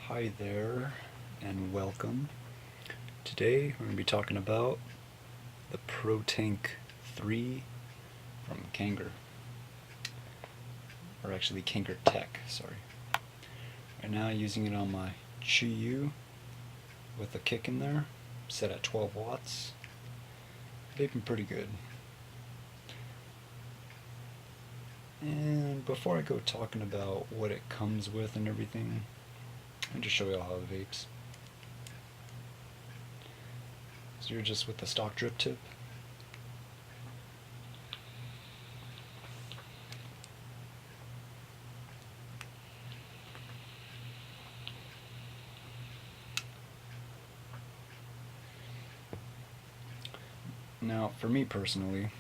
Hi there, and welcome. Today we're going to be talking about the Protank 3 from Kanger. Or actually Kanger Tech, sorry. Right now using it on my Chi with a kick in there, set at 12 watts. Vaping pretty good. And before I go talking about what it comes with and everything, I'll just show you how it vapes. So you're just with the stock drip tip. Now, for me personally,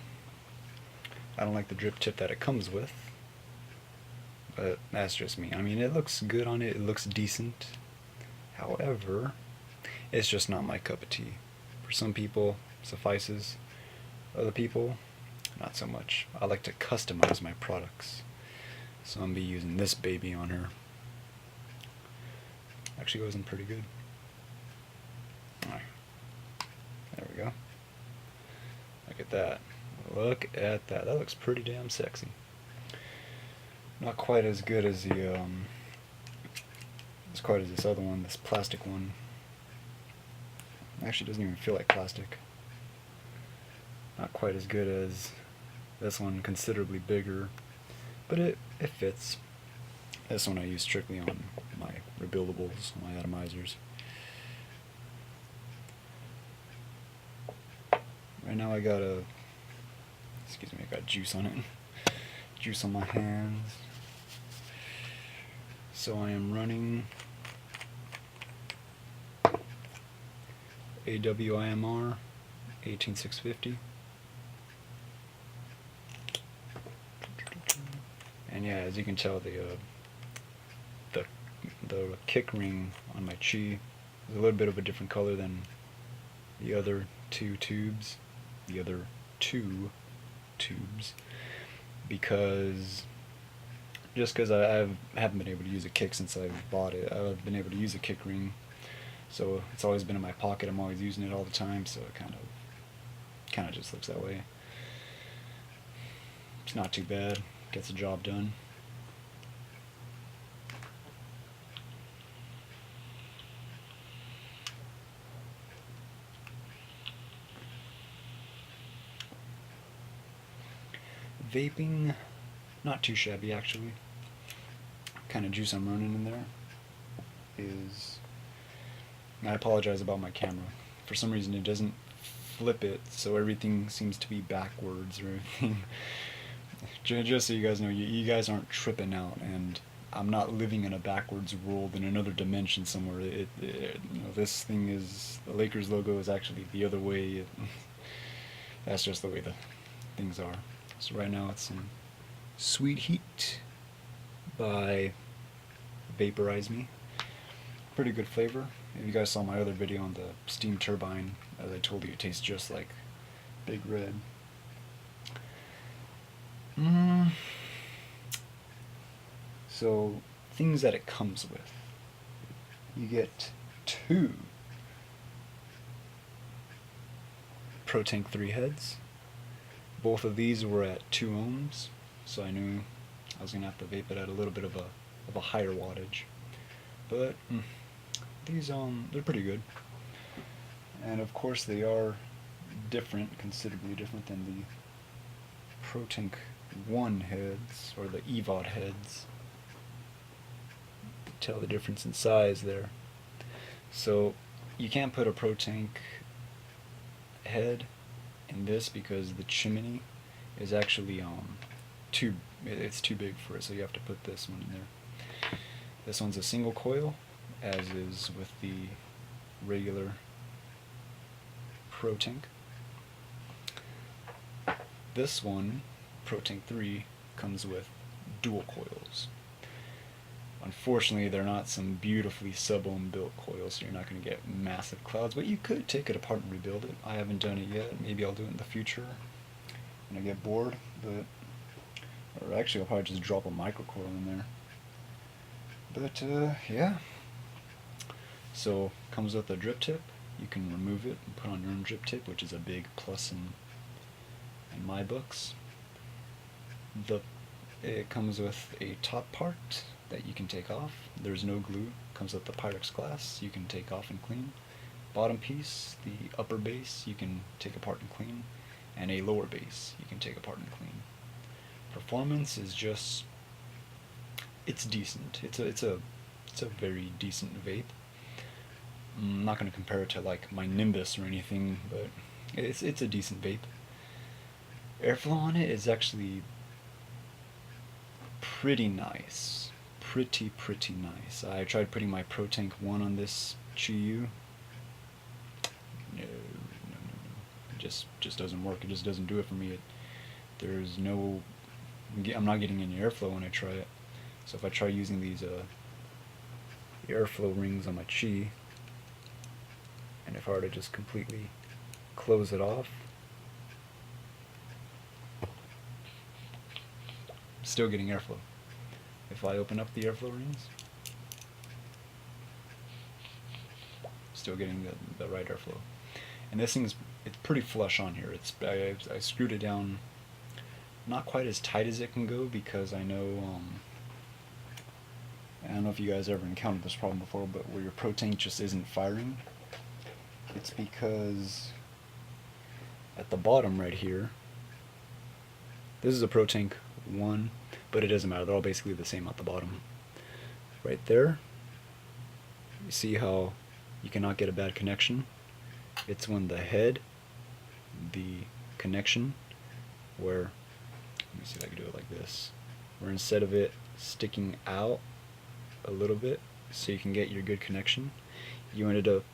I don't like the drip tip that it comes with, but that's just me. I mean, it looks good on it, it looks decent. However, it's just not my cup of tea. For some people, suffices. Other people, not so much. I like to customize my products. So I'm going to be using this baby on her. Actually goes in pretty good. Alright. There we go. Look at that. Look at that. That looks pretty damn sexy. Not quite as good as the this other one, this plastic one. Actually doesn't even feel like plastic. Not quite as good as this one, considerably bigger, but it fits. This one I use strictly on my rebuildables, my atomizers. Right now I got I got juice on it. Juice on my hands. So I am running AWIMR 18650. And yeah, as you can tell, the kick ring on my Chi is a little bit of a different color than the other two tubes. Because I haven't been able to use a kick since I bought it. I've been able to use a kick ring, so it's always been in my pocket. I'm always using it all the time, so it kind of just looks that way. It's not too bad. Gets the job done. Vaping, not too shabby actually. Kind of juice I'm running in there is, I apologize about my camera. For some reason it doesn't flip it, so everything seems to be backwards or everything. Just so you guys know, you guys aren't tripping out, and I'm not living in a backwards world in another dimension somewhere. This thing is, the Lakers logo is actually the other way. That's just the way the things are. So right now it's some Sweet Heat by Vaporize Me. Pretty good flavor. If you guys saw my other video on the steam turbine, as I told you, it tastes just like Big Red. So, things that it comes with. You get 2 Protank 3 heads. Both of these were at 2 ohms, so I knew I was going to have to vape it at a little bit of a higher wattage. But these they're pretty good. And of course they are different, considerably different than the Protank 1 heads, or the EVOD heads. Tell the difference in size there. So you can't put a Protank head in this because the chimney is actually it's too big for it, so you have to put this one in there. This one's a single coil, as is with the regular Protank. This one, Protank 3, comes with dual coils. Unfortunately, they're not some beautifully sub-ohm built coils, so you're not going to get massive clouds, but you could take it apart and rebuild it. I haven't done it yet. Maybe I'll do it in the future when I get bored, or actually I'll probably just drop a microcoil in there. But yeah, So comes with a drip tip. You can remove it and put on your own drip tip, which is a big plus in my books. It comes with a top part that you can take off. There's no glue. Comes with the Pyrex glass you can take off and clean. Bottom piece, the upper base, you can take apart and clean, and a lower base you can take apart and clean. Performance is just, it's decent. It's a very decent vape. I'm not going to compare it to like my Nimbus or anything, but it's a decent vape. Airflow on it is actually pretty nice. Pretty nice. I tried putting my Protank 1 on this Chiyu. No. It just doesn't work. It just doesn't do it for me. There's no, I'm not getting any airflow when I try it. So if I try using these airflow rings on my Chi, and if I were to just completely close it off, I'm still getting airflow. If I open up the airflow rings, still getting the right airflow. And this thing's, it's pretty flush on here. I screwed it down not quite as tight as it can go, because I know I don't know if you guys ever encountered this problem before, but where your Protank just isn't firing. It's because at the bottom right here, this is a Protank 1, but it doesn't matter, they're all basically the same at the bottom. Right there, you see how you cannot get a bad connection? It's when the head, the connection, where, let me see if I can do it like this, where instead of it sticking out a little bit so you can get your good connection, you end up,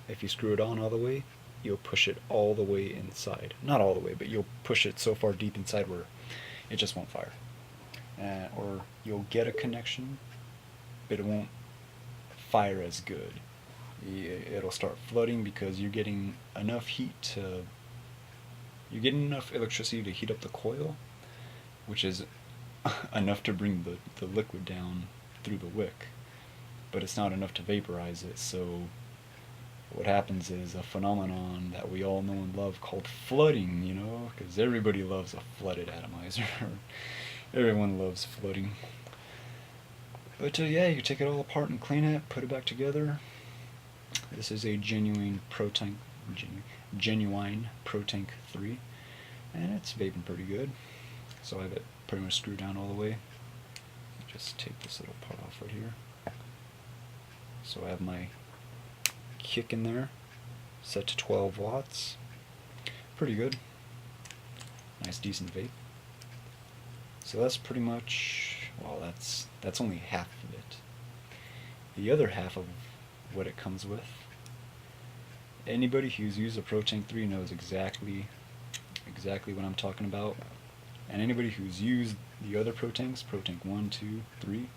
if you screw it on all the way, you'll push it all the way inside. Not all the way, but you'll push it so far deep inside where it just won't fire. Or you'll get a connection, but it won't fire as good. It'll start flooding because you're getting enough heat you're getting enough electricity to heat up the coil, which is enough to bring the liquid down through the wick, but it's not enough to vaporize it. So what happens is a phenomenon that we all know and love called flooding, you know, because everybody loves a flooded atomizer. Everyone loves flooding. But yeah, you take it all apart and clean it, put it back together. This is a genuine Protank 3, and it's vaping pretty good. So I have it pretty much screwed down all the way. Just take this little part off right here. So I have my kick in there, set to 12 watts. Pretty good. Nice decent vape. So that's pretty much, well, that's only half of it. The other half of what it comes with, anybody who's used a Protank 3 knows exactly what I'm talking about. And anybody who's used the other Protanks, Protank 1, 2, 3,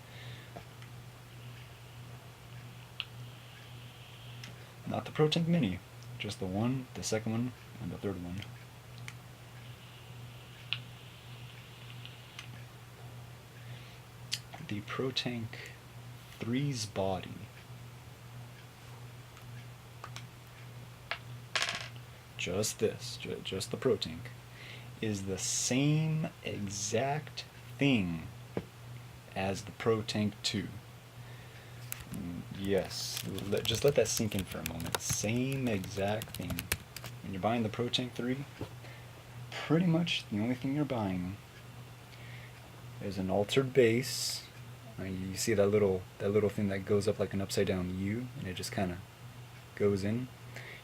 not the Protank Mini, just the one, the second one, and the third one. The Protank 3's body just the Protank, is the same exact thing as the Protank 2. Yes, just let that sink in for a moment. Same exact thing. When you're buying the Protank 3, pretty much the only thing you're buying is an altered base. You see that little thing that goes up like an upside down U, and it just kind of goes in.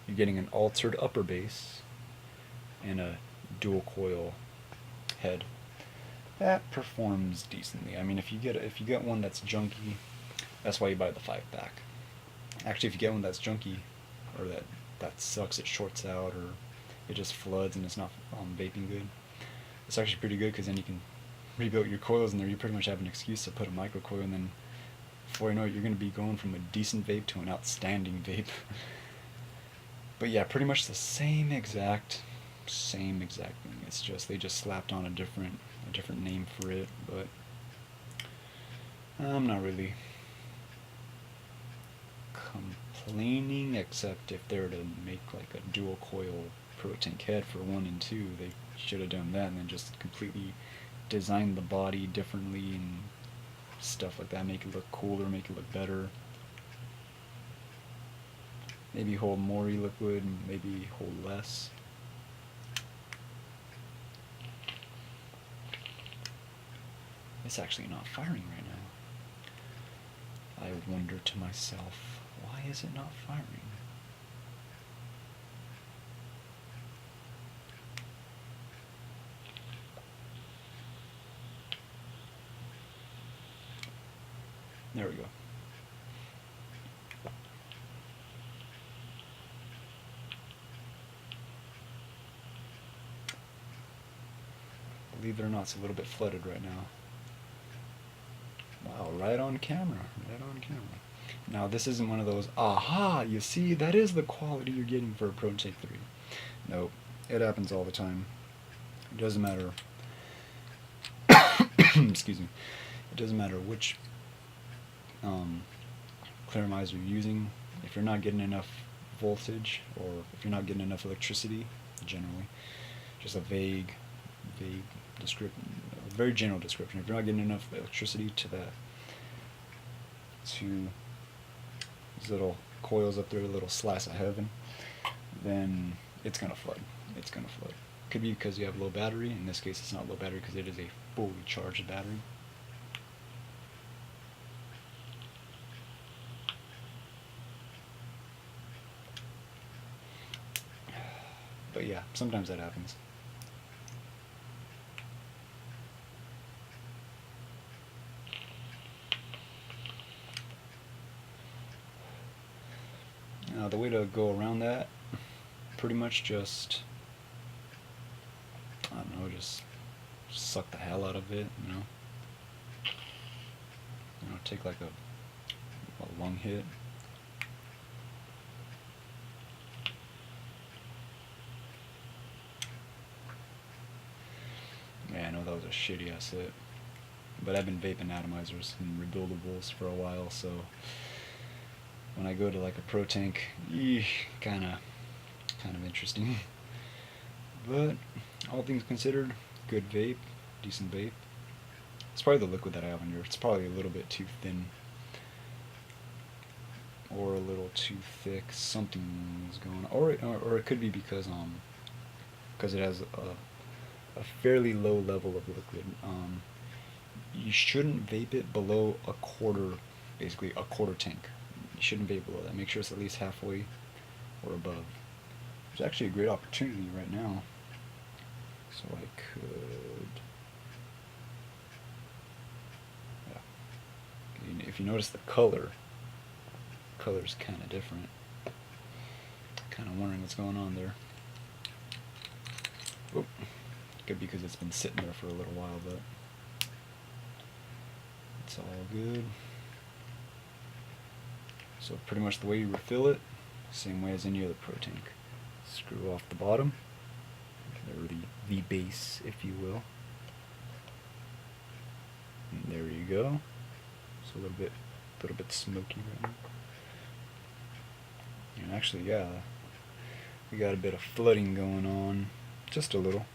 You're getting an altered upper base and a dual coil head. That performs decently. I mean, if you get one that's junky, that's why you buy the 5-pack. Actually, if you get one that's junky, or that sucks, it shorts out, or it just floods and it's not vaping good, it's actually pretty good, because then you can rebuild your coils in there. You pretty much have an excuse to put a microcoil, and then before you know it, you're going to be going from a decent vape to an outstanding vape. But yeah, pretty much the same exact thing. It's just they just slapped on a different name for it, but I'm not really complaining, except if they were to make like a dual coil Protank head for 1 and 2, they should have done that and then just completely designed the body differently and stuff like that, make it look cooler, make it look better. Maybe hold more e-liquid, maybe hold less. It's actually not firing right now. I wonder to myself, why is it not firing? There we go. Believe it or not, it's a little bit flooded right now. Wow, right on camera, right on camera. Now this isn't one of those, aha, you see, that is the quality you're getting for a Protank 3. Nope, it happens all the time. It doesn't matter, excuse me, it doesn't matter which clarimizer you're using. If you're not getting enough voltage, or if you're not getting enough electricity, generally, just a vague description, a very general description. If you're not getting enough electricity to these little coils up there, a little slice of heaven, then it's gonna flood. It's gonna flood. Could be because you have low battery. In this case, it's not low battery because it is a fully charged battery. But yeah, sometimes that happens. Now the way to go around that, pretty much just, I don't know, just suck the hell out of it, you know, take like a lung hit. Yeah, I know that was a shitty ass hit, but I've been vaping atomizers and rebuildables for a while, so when I go to like a Protank, kind of interesting. But all things considered, good vape, decent vape. It's probably the liquid that I have in here. It's probably a little bit too thin, or a little too thick. Something's going on, or it could be because it has a fairly low level of liquid. You shouldn't vape it below a quarter, basically a quarter tank. You shouldn't vape below that. Make sure it's at least halfway or above. There's actually a great opportunity right now. So I could, yeah. If you notice the color's kind of different. Kind of wondering what's going on there. Oop. Could be because it's been sitting there for a little while, but it's all good. So pretty much the way you refill it, same way as any other Protank. Screw off the bottom, or the base, if you will. And there you go. It's a little bit smoky right now. And actually, yeah, we got a bit of flooding going on, just a little.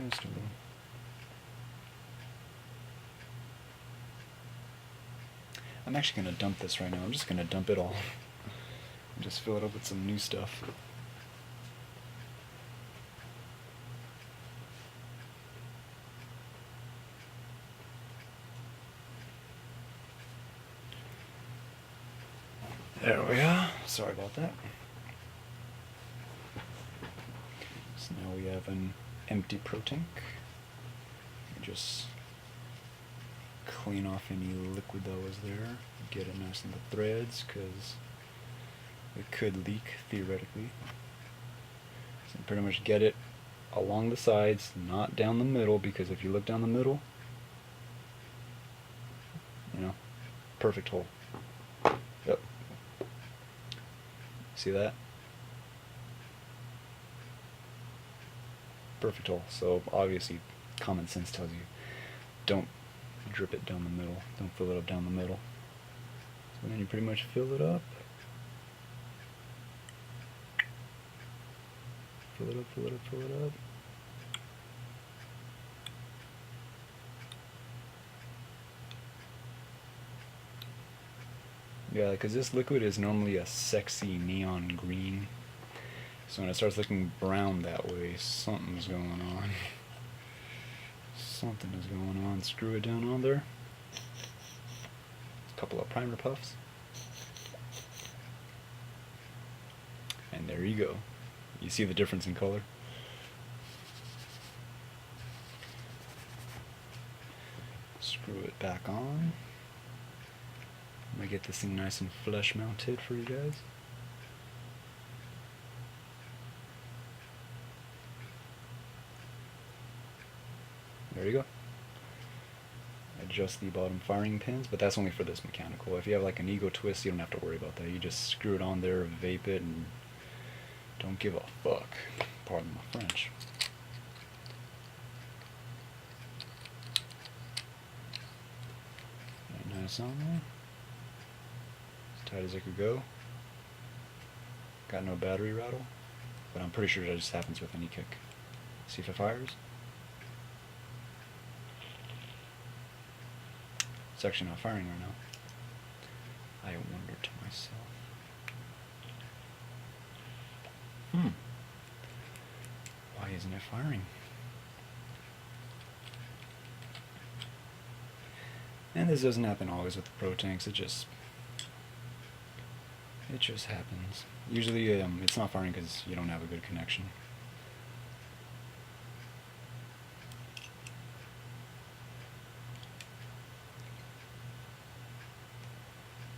Just a little. I'm actually going to dump this right now. I'm just going to dump it all. And just fill it up with some new stuff. There we are. Sorry about that. So now we have an empty Protank. Just clean off any liquid that was there, get it nice in the threads, because it could leak theoretically. So pretty much get it along the sides, not down the middle, because if you look down the middle, perfect hole. Yep. See that? Perfect hole. So obviously common sense tells you don't drip it down the middle. Don't fill it up down the middle. And then you pretty much fill it up. Fill it up, fill it up, fill it up. Yeah, because this liquid is normally a sexy neon green. So when it starts looking brown that way, something's going on. Something is going on. Screw it down on there. A couple of primer puffs. And there you go. You see the difference in color? Screw it back on. I'm gonna get this thing nice and flush mounted for you guys. There you go. Adjust the bottom firing pins, but that's only for this mechanical. If you have like an ego twist, you don't have to worry about that. You just screw it on there, vape it, and don't give a fuck. Pardon my French. And nice on there. As tight as it could go. Got no battery rattle, but I'm pretty sure that just happens with any kick. See if it fires. It's actually not firing right now. I wonder to myself. Why isn't it firing? And this doesn't happen always with the Protanks. It just happens. Usually it's not firing because you don't have a good connection.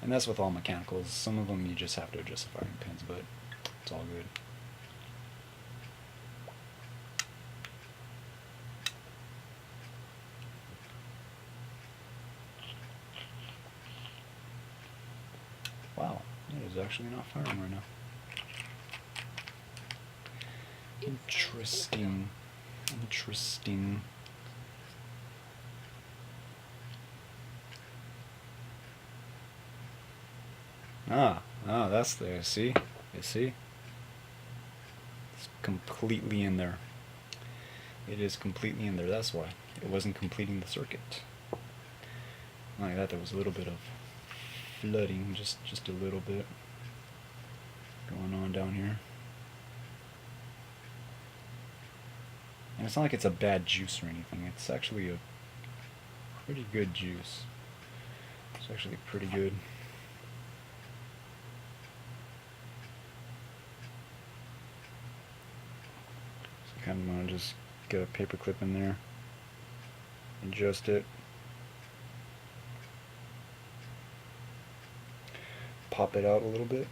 And that's with all mechanicals. Some of them you just have to adjust the firing pins, but it's all good. Wow, it is actually not firing right now. Interesting. Interesting. That's there. See? You see? It's completely in there. It is completely in there. That's why. It wasn't completing the circuit. Like that, there was a little bit of flooding, just a little bit going on down here. And it's not like it's a bad juice or anything. It's actually a pretty good juice. It's actually pretty good. So kind of want to just get a paper clip in there, adjust it, pop it out a little bit.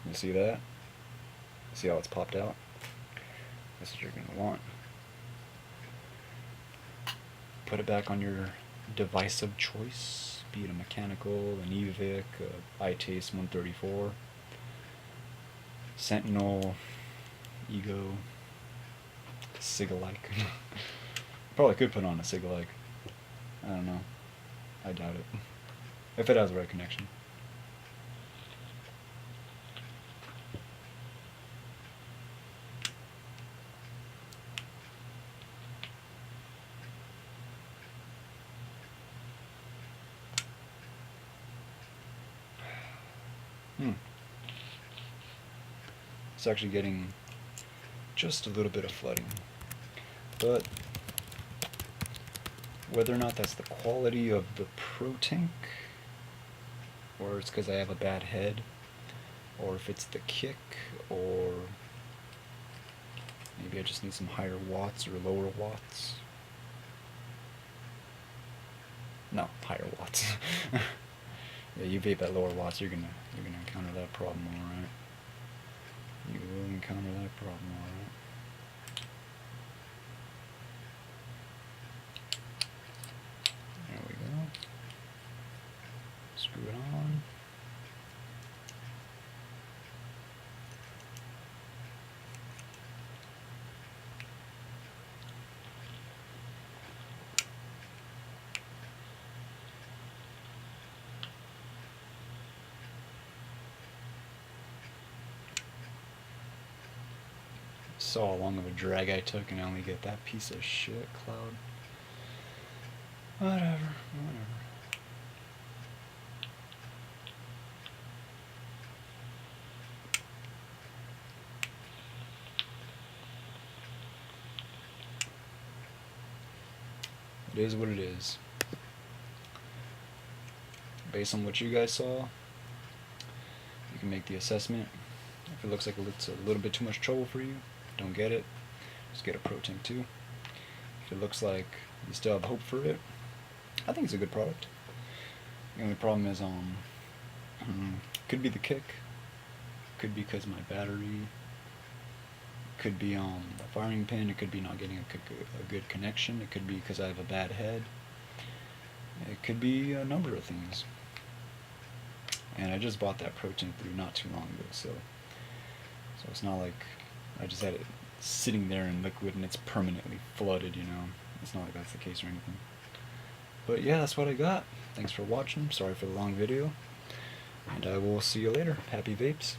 You see that? See how it's popped out? That's what you're going to want. Put it back on your device of choice, be it a mechanical, an eVic, iTaste 134, Sentinel, Ego, Sig-alike. Probably could put on a Sig-alike. I don't know. I doubt it. If it has the right connection. It's actually getting just a little bit of flooding, but whether or not that's the quality of the Protank, or it's because I have a bad head, or if it's the kick, or maybe I just need some higher watts or lower watts. No, higher watts. Yeah, you vape at lower watts, you're gonna encounter that problem, alright. You will encounter that problem, alright. There we go. Screw it on. saw how long of a drag I took and I only get that piece of shit cloud. Whatever. It is what it is. Based on what you guys saw, you can make the assessment. If it looks like it's a little bit too much trouble for you, don't get it. Just get a Protank 2. If it looks like you still have hope for it, I think it's a good product. The only problem is, could be the kick, could be because my battery, could be the firing pin, it could be not getting a good connection, it could be because I have a bad head, it could be a number of things. And I just bought that Protank 3 not too long ago, so it's not like I just had it sitting there in liquid and it's permanently flooded, you know. It's not like that's the case or anything. But yeah, that's what I got. Thanks for watching. Sorry for the long video. And I will see you later. Happy vapes.